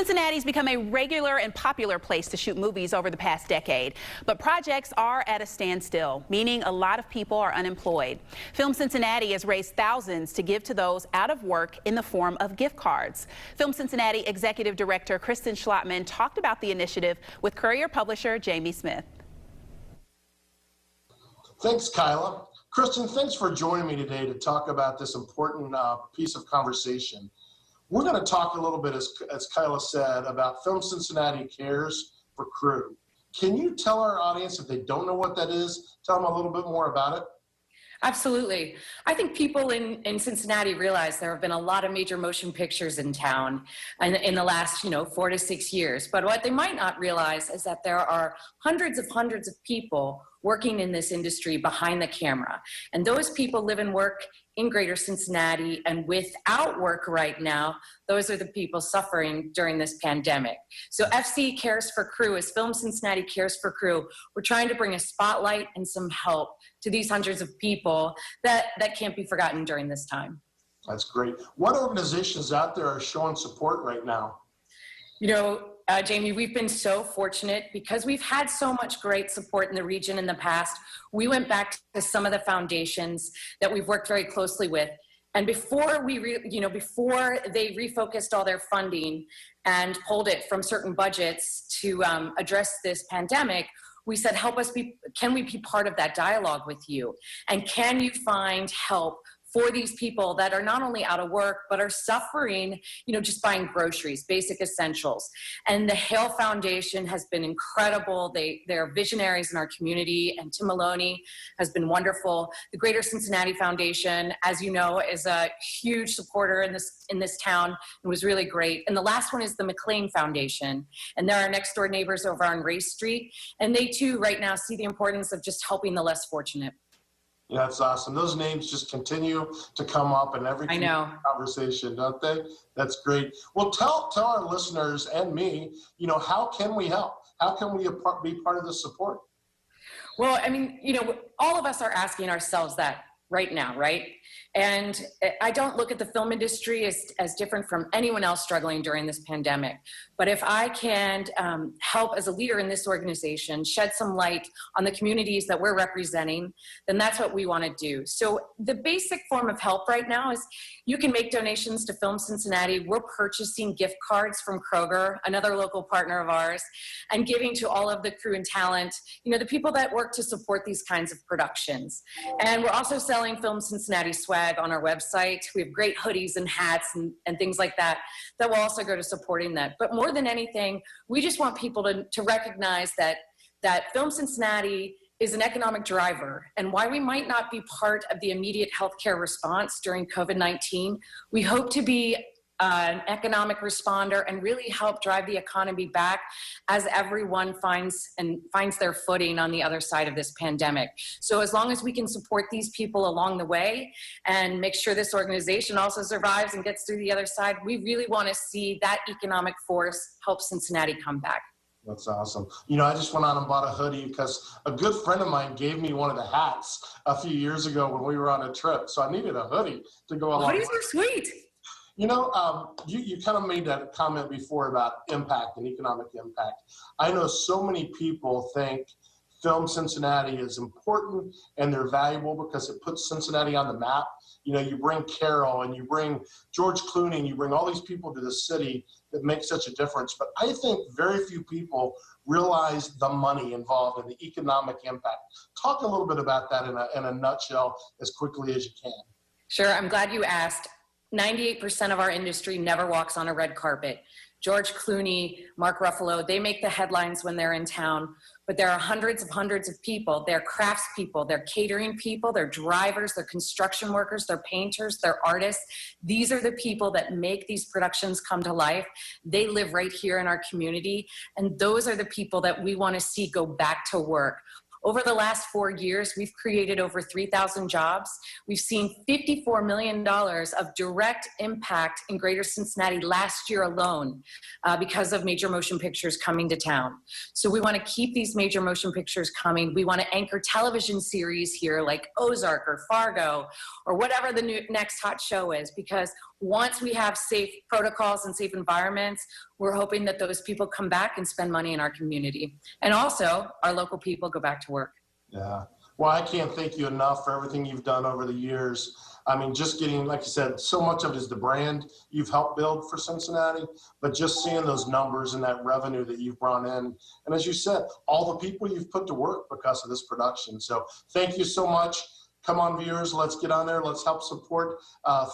Cincinnati's become a regular and popular place to shoot movies over the past decade, but projects are at a standstill, meaning a lot of people are unemployed. Film Cincinnati has raised thousands to give to those out of work in the form of gift cards. Film Cincinnati Executive Director Kristen Schlottman talked about the initiative with Courier publisher Jamie Smith. Thanks, Kyla. Kristen, thanks for joining me today to talk about this important piece of conversation. We're going to talk a little bit, as Kyla said, about Film Cincinnati Cares for Crew. Can you tell our audience, if they don't know what that is, tell them a little bit more about it? Absolutely. I think people in Cincinnati realize there have been a lot of major motion pictures in town in the last, 4 to 6 years. But what they might not realize is that there are hundreds of people working in this industry behind the camera. And those people live and work in greater Cincinnati, and without work right now, those are the people suffering during this pandemic. So FC Cares for Crew is Film Cincinnati Cares for Crew. We're trying to bring a spotlight and some help to these hundreds of people that can't be forgotten during this time. That's great. What organizations out there are showing support right now? Jamie, we've been so fortunate because we've had so much great support in the region in the past. We went back to some of the foundations that we've worked very closely with. And before before they refocused all their funding and pulled it from certain budgets to address this pandemic, we said, can we be part of that dialogue with you? And can you find help for these people that are not only out of work, but are suffering, just buying groceries, basic essentials. And the Hale Foundation has been incredible. They're visionaries in our community, and Tim Maloney has been wonderful. The Greater Cincinnati Foundation, as you know, is a huge supporter in this town and was really great. And the last one is the McLean Foundation. And they're our next door neighbors over on Race Street. And they too right now see the importance of just helping the less fortunate. Yeah, that's awesome. Those names just continue to come up in every conversation, don't they? That's great. Well, tell our listeners and me, how can we help? How can we be part of the support? Well, all of us are asking ourselves that right now, right? And I don't look at the film industry as different from anyone else struggling during this pandemic. But if I can help as a leader in this organization, shed some light on the communities that we're representing, then that's what we want to do. So the basic form of help right now is you can make donations to Film Cincinnati. We're purchasing gift cards from Courier, another local partner of ours, and giving to all of the crew and talent, the people that work to support these kinds of productions. And we're also selling Film Cincinnati swag on our website. We have great hoodies and hats and things like that will also go to supporting that. But more than anything, we just want people to recognize that Film Cincinnati is an economic driver, and why we might not be part of the immediate healthcare response during COVID-19, we hope to be an economic responder and really help drive the economy back as everyone finds their footing on the other side of this pandemic. So as long as we can support these people along the way and make sure this organization also survives and gets through the other side, we really want to see that economic force help Cincinnati come back. That's awesome. I just went out and bought a hoodie because a good friend of mine gave me one of the hats a few years ago when we were on a trip. So I needed a hoodie to go along. Hoodies are sweet. You kind of made that comment before about impact and economic impact. I know so many people think Film Cincinnati is important and they're valuable because it puts Cincinnati on the map. You bring Carol and you bring George Clooney and you bring all these people to the city that make such a difference. But I think very few people realize the money involved and the economic impact. Talk a little bit about that in a nutshell as quickly as you can. Sure, I'm glad you asked. 98% of our industry never walks on a red carpet. George Clooney, Mark Ruffalo, they make the headlines when they're in town, but there are hundreds of people. They're craftspeople, they're catering people, they're drivers, they're construction workers, they're painters, they're artists. These are the people that make these productions come to life. They live right here in our community, and those are the people that we want to see go back to work. Over the last 4 years, we've created over 3,000 jobs. We've seen $54 million of direct impact in Greater Cincinnati last year alone because of major motion pictures coming to town. So we want to keep these major motion pictures coming. We want to anchor television series here like Ozark or Fargo or whatever the next hot show is, because once we have safe protocols and safe environments, we're hoping that those people come back and spend money in our community. And also, our local people go back to work. Yeah. Well, I can't thank you enough for everything you've done over the years. I mean, just getting, like you said, so much of it is the brand you've helped build for Cincinnati, but just seeing those numbers and that revenue that you've brought in. And as you said, all the people you've put to work because of this production. So thank you so much. Come on, viewers, let's get on there. Let's help support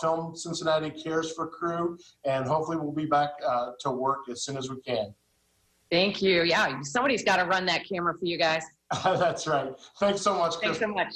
Film Cincinnati Cares for Crew. And hopefully we'll be back to work as soon as we can. Thank you. Yeah, somebody's got to run that camera for you guys. That's right. Thanks so much, Chris. Thanks so much.